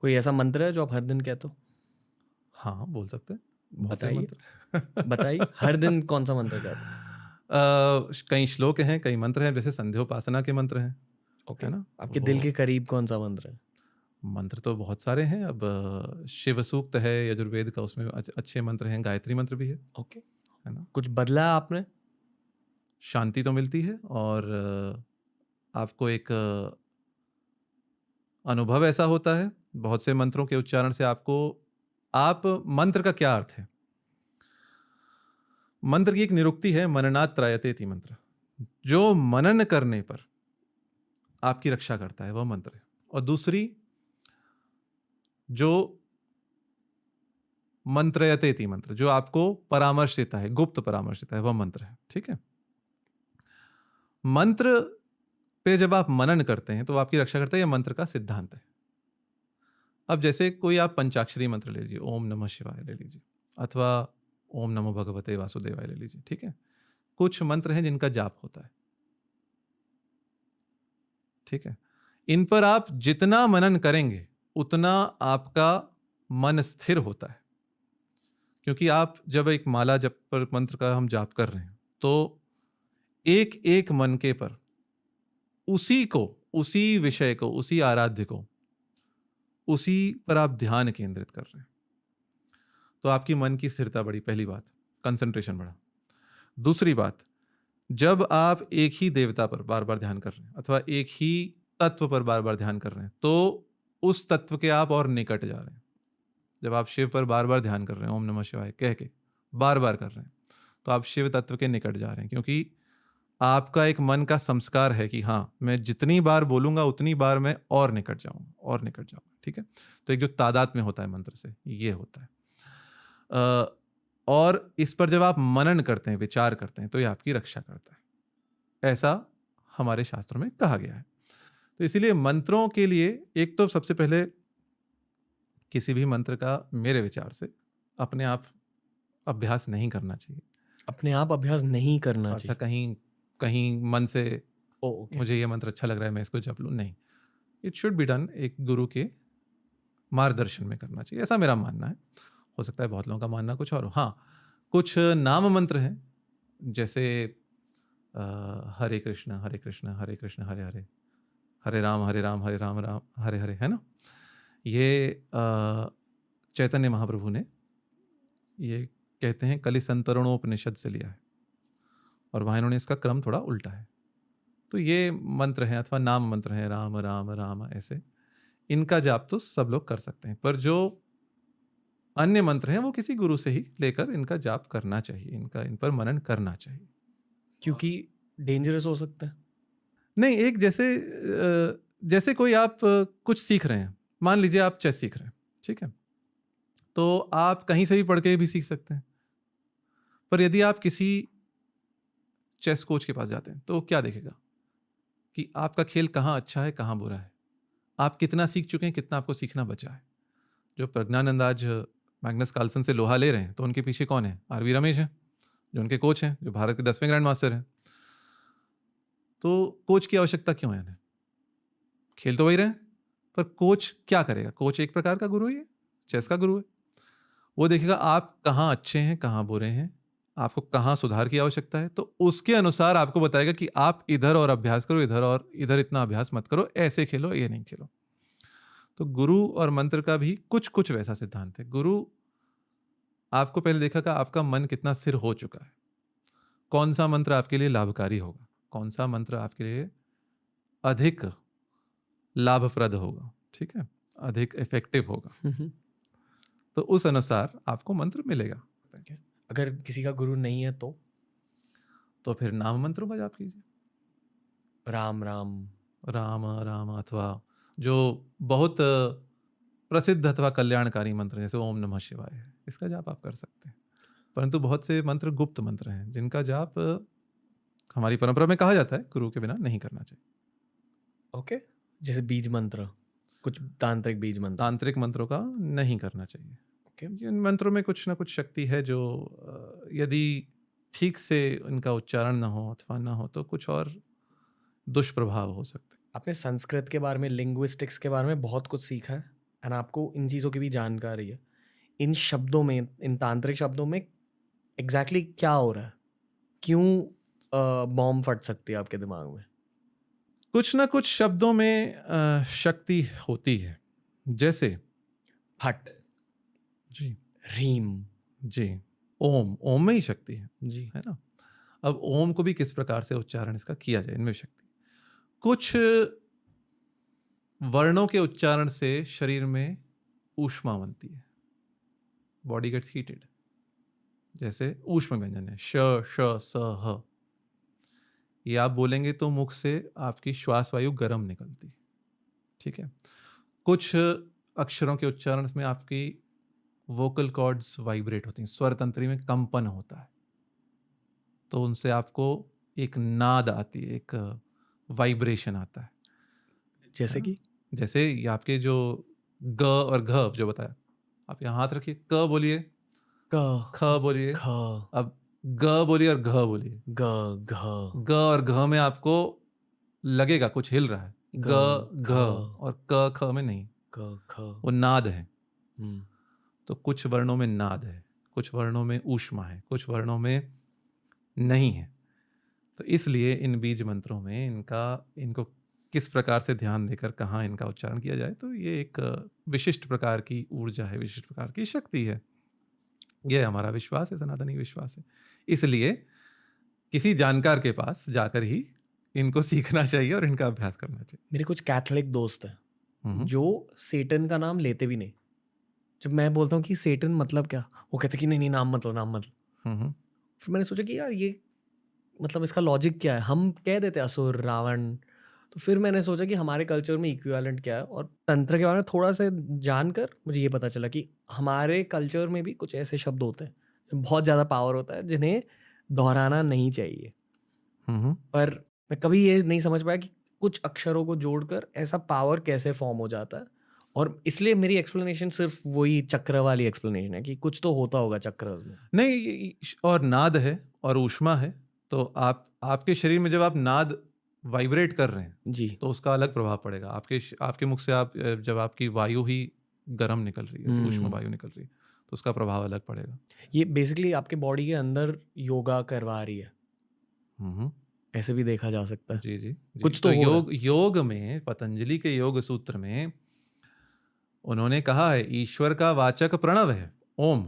कोई ऐसा मंत्र है जो आप हर दिन कहते हो? हाँ, बोल सकते हैं। बहुत से बताइए, मंत्र बताइए। हर दिन कौन-सा मंत्र कहते हो? कई श्लोक हैं, कई मंत्र हैं, जैसे संध्योपासना के मंत्र हैं, ओके। है ना? आपके दिल वो के करीब कौन-सा मंत्र है? मंत्र तो बहुत सारे हैं। अब शिव सूक्त है यजुर्वेद का, उसमें अच्छे मंत्र हैं, गायत्री मंत्र भी ओके। है ना? कुछ बदला है आपने? शांति तो मिलती है और आपको एक अनुभव ऐसा होता है, बहुत से मंत्रों के उच्चारण से आपको आप मंत्र का क्या अर्थ है? मंत्र की एक निरुक्ति है, मननात् त्रायते इति मंत्र। जो मनन करने पर आपकी रक्षा करता है, वह मंत्र है। और दूसरी, जो मंत्रयते इति मंत्र, जो आपको परामर्श देता है, गुप्त परामर्श देता है, वह मंत्र है। ठीक है? मंत्र पे जब आप मनन करते हैं, तो वो आपकी रक्षा करता है, यह मंत्र का सिद्धांत है। अब जैसे कोई आप पंचाक्षरी मंत्र ले लीजिए, ओम नमः शिवाय ले लीजिए, अथवा ओम नमो भगवते वासुदेवाय ले लीजिए। ठीक है? कुछ मंत्र हैं जिनका जाप होता है। ठीक है? इन पर आप जितना मनन करेंगे, उतना आपका मन स्थिर होता है। क्योंकि आप जब एक माला जप पर मंत्र का हम जाप कर रहे हैं, तो एक एक मनके पर उसी को, उसी विषय को, उसी आराध्य को, उसी पर आप ध्यान केंद्रित कर रहे हैं। तो आपकी मन की स्थिरता बढ़ी, पहली बात, कंसंट्रेशन बढ़ा। दूसरी बात, जब आप एक ही देवता पर बार-बार ध्यान कर रहे हैं, अथवा एक ही तत्व पर बार-बार ध्यान कर रहे हैं, तो उस तत्व के आप और निकट जा रहे हैं। जब आप शिव पर बार-बार ध्यान कर रहे हैं, ओम नमः शिवाय कह के, बार-बार कर रहे हैं, तो आप शिव तत्व के निकट जा रहे हैं, क्योंकि आपका एक मन का संस्कार है कि हाँ, मैं जितनी बार बोलूँगा, उतनी बार मैं और निकट जाऊँगा और निकट जाऊँगा। ठीक है? तो एक जो तादात्म्य होता है मंत्र से, ये होता है। और इस पर जब आप मनन करते हैं, विचार करते हैं, तो ये आपकी रक्षा करता है। ऐसा हमारे शास्त्रों में कहा गया है। तो इसीलिए मंत्रों के लिए एक तो सबसे पहले किसी भी मंत्र का मेरे विचार से अपने आप अभ्यास नहीं करना चाहिए। अपने आप अभ्यास नहीं करना ऐसा चाहिए। कहीं कहीं मन से ओह! ओके। मुझे ये मंत्र अच्छा लग रहा है, मैं इसको जप लूँ, नहीं। इट शुड बी डन एक गुरु के मार्गदर्शन में करना चाहिए, ऐसा मेरा मानना है। हो सकता है बहुत लोगों का मानना कुछ और हो। हाँ, कुछ नाम मंत्र हैं, जैसे हरे कृष्ण, हरे कृष्ण, हरे कृष्ण, हरे हरे, हरे राम, हरे राम, हरे राम, राम हरे हरे, है ना? ये चैतन्य महाप्रभु ने ये कहते हैं कलिसंतरणोपनिषद से लिया है, और वहाँ इन्होंने इसका क्रम थोड़ा उल्टा है। तो ये मंत्र हैं, अथवा नाम मंत्र हैं, राम राम राम, ऐसे इनका जाप तो सब लोग कर सकते हैं, पर जो अन्य मंत्र हैं वो किसी गुरु से ही लेकर इनका जाप करना चाहिए, इनका इन पर मनन करना चाहिए। क्योंकि डेंजरस हो सकता है। नहीं, एक जैसे कोई आप कुछ सीख रहे हैं, मान लीजिए आप चेस सीख रहे हैं, ठीक है? तो आप कहीं से भी पढ़ के भी सीख सकते हैं, पर यदि आप किसी चेस कोच के पास जाते हैं, तो वो क्या देखेगा कि आपका खेल कहाँ अच्छा है, कहाँ बुरा है, आप कितना सीख चुके हैं, कितना आपको सीखना बचा है। जो प्रज्ञानंद आज मैग्नस कार्लसन से लोहा ले रहे हैं, तो उनके पीछे कौन है? आरवी रमेश हैं, जो उनके कोच हैं, जो भारत के 10वें ग्रैंड मास्टर हैं। तो कोच की आवश्यकता क्यों है उन्हें? खेल तो वही रहे हैं, पर कोच क्या करेगा? कोच एक प्रकार का गुरु ही है, चेस का गुरु है। वो देखेगा आप कहाँ अच्छे हैं, कहाँ बुरे हैं, आपको कहाँ सुधार की आवश्यकता है, तो उसके अनुसार आपको बताएगा कि आप इधर और अभ्यास करो, इधर और इधर इतना अभ्यास मत करो, ऐसे खेलो, ये नहीं खेलो। तो गुरु और मंत्र का भी कुछ-कुछ वैसा सिद्धांत है। गुरु आपको पहले देखेगा आपका मन कितना स्थिर हो चुका है। कौन-सा मंत्र आपके लिए लाभकारी होगा, कौन-सा मंत्र आपके लिए अधिक लाभप्रद होगा, ठीक है? अधिक इफ़ेक्टिव होगा। हुँ, हुँ। तो उस अनुसार आपको मंत्र मिलेगा। ओके। अगर किसी का गुरु नहीं है तो? तो फिर नाम मंत्रों का जाप कीजिए। राम, राम। राम, राम, अथवा जो बहुत प्रसिद्ध अथवा कल्याणकारी मंत्र हैं, जैसे ओम नमः शिवाय है, इसका जाप आप कर सकते हैं। परंतु बहुत से मंत्र गुप्त मंत्र हैं, जिनका जाप हमारी परंपरा में कहा जाता है, गुरु के बिना नहीं करना चाहिए। ओके। जैसे बीज मंत्र, कुछ तांत्रिक बीज मंत्र। तांत्रिक मंत्रों का नहीं करना चाहिए। ओके। इन मंत्रों में कुछ ना कुछ शक्ति है, जो यदि ठीक से इनका उच्चारण ना हो अथवा ना हो, तो कुछ और दुष्प्रभाव हो सकते हैं। आपने संस्कृत के बारे में, लिंग्विस्टिक्स के बारे में बहुत कुछ सीखा है एंड आपको इन चीज़ों की भी जानकारी है, इन शब्दों में, इन तांत्रिक शब्दों में एग्जैक्टली क्या हो रहा है, क्यों बॉम्ब फट सकती है आपके दिमाग में? कुछ ना कुछ शब्दों में शक्ति होती है, जैसे फट, जी रीम, जी ओम, ओम में ही शक्ति जी, है ना। अब ओम को भी किस प्रकार से उच्चारण इसका किया जाए, इनमें शक्ति। कुछ वर्णों के उच्चारण से शरीर में ऊष्मा बनती है, बॉडी गेट्स हीटेड। जैसे ऊष्म व्यंजन है श, श, स, ह, ये आप बोलेंगे तो मुख से आपकी श्वास वायु गर्म निकलती है, ठीक है। कुछ अक्षरों के उच्चारण में आपकी वोकल कॉर्ड्स वाइब्रेट होती हैं, स्वर तंत्री में कंपन होता है, तो उनसे आपको एक नाद आती है, एक वाइब्रेशन आता है। जैसे कि जैसे ये आपके जो ग और घ जो बताया, आप यहाँ हाथ रखिए, क बोलिए, क, ख बोलिए, ख, अब ग बोलिए और घ बोलिए। ग, घ, ग और घ में आपको लगेगा कुछ हिल रहा है, ग, ग, घ, और क, ख में नहीं, क, ख, वो नाद है। हम्म, तो कुछ वर्णों में नाद है, कुछ वर्णों में ऊष्मा है, कुछ वर्णों में नहीं है। तो इसलिए इन बीज मंत्रों में इनको किस प्रकार से ध्यान देकर कहाँ इनका उच्चारण किया जाए, तो ये एक विशिष्ट प्रकार की ऊर्जा है, विशिष्ट प्रकार की शक्ति है। यह हमारा विश्वास है, सनातनी विश्वास है। इसलिए किसी जानकार के पास जाकर ही इनको सीखना चाहिए और इनका अभ्यास करना चाहिए। मेरे कुछ कैथोलिक दोस्त हैं हम्म, जो सेटन का नाम लेते भी नहीं। जब मैं बोलता हूँ कि सेटन मतलब क्या, वो कहते कि नहीं नहीं नाम मत लो, नाम मत लो। हम्म, फिर मैंने सोचा कि यार ये मतलब इसका लॉजिक क्या है, हम कह देते असुर, रावण। तो फिर मैंने सोचा कि हमारे कल्चर में इक्विवेलेंट क्या है, और तंत्र के बारे में थोड़ा सा जानकर मुझे ये पता चला कि हमारे कल्चर में भी कुछ ऐसे शब्द होते हैं, बहुत ज़्यादा पावर होता है, जिन्हें दोहराना नहीं चाहिए। पर मैं कभी ये नहीं समझ पाया कि कुछ अक्षरों को जोड़कर ऐसा पावर कैसे फॉर्म हो जाता है। और इसलिए मेरी एक्सप्लेनेशन सिर्फ वही चक्र वाली एक्सप्लेनेशन है कि कुछ तो होता होगा चक्र में। नहीं, और नाद है और ऊष्मा है, तो आपके शरीर में जब आप नाद वाइब्रेट कर रहे हैं जी, तो उसका अलग प्रभाव पड़ेगा। आपके मुख से जब आपकी वायु ही गर्म निकल रही है, ऊष्मा वायु निकल रही है, तो उसका प्रभाव अलग पड़ेगा। ये बेसिकली आपके बॉडी के अंदर योगा करवा रही है, हम्म, ऐसे भी देखा जा सकता है। जी जी कुछ तो हो रहा है। योग में, पतंजलि के योग सूत्र में उन्होंने कहा है ईश्वर का वाचक प्रणव है ओम,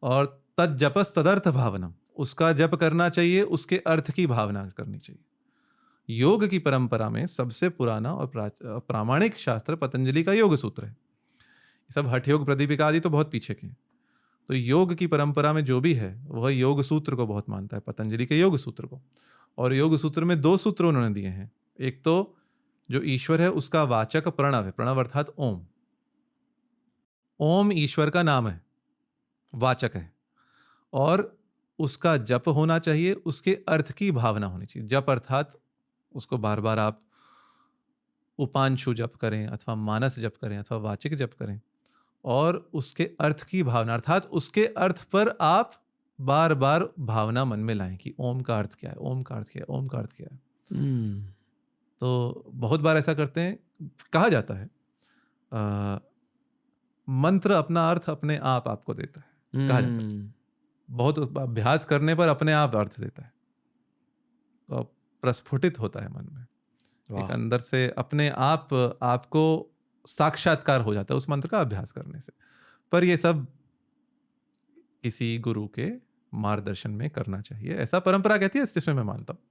और तज्जपस तदर्थ भावनम, उसका जप करना चाहिए, उसके अर्थ की भावना करनी चाहिए। योग की परंपरा में सबसे पुराना और प्रामाणिक शास्त्र पतंजलि का योग सूत्र है। ये सब हठ योग, प्रदीपिका आदि तो बहुत पीछे के हैं। तो योग की परंपरा में जो भी है वह योग सूत्र को बहुत मानता है, पतंजलि के योग सूत्र को। और योग सूत्र में 2 सूत्र उन्होंने दिए हैं। एक तो जो ईश्वर है उसका वाचक प्रणव है, प्रणव अर्थात ओम। ओम ईश्वर का नाम है, वाचक है, और उसका जप होना चाहिए, उसके अर्थ की भावना होनी चाहिए। जप अर्थात उसको बार बार आप उपांशु जप करें अथवा मानस जप करें अथवा वाचिक जप करें, और उसके अर्थ की भावना अर्थात उसके अर्थ पर आप बार बार भावना मन में लाएं कि ओम का अर्थ क्या है, ओम का अर्थ क्या है, ओम का अर्थ क्या है। तो बहुत बार ऐसा करते हैं, कहा जाता है मंत्र अपना अर्थ अपने आप आपको देता है, कहा जाता है। बहुत अभ्यास करने पर अपने आप अर्थ देता है, तो प्रस्फुटित होता है मन में, एक अंदर से अपने आप आपको साक्षात्कार हो जाता है उस मंत्र का अभ्यास करने से। पर ये सब किसी गुरु के मार्गदर्शन में करना चाहिए, ऐसा परंपरा कहती है, जिसमें मैं मानता हूँ।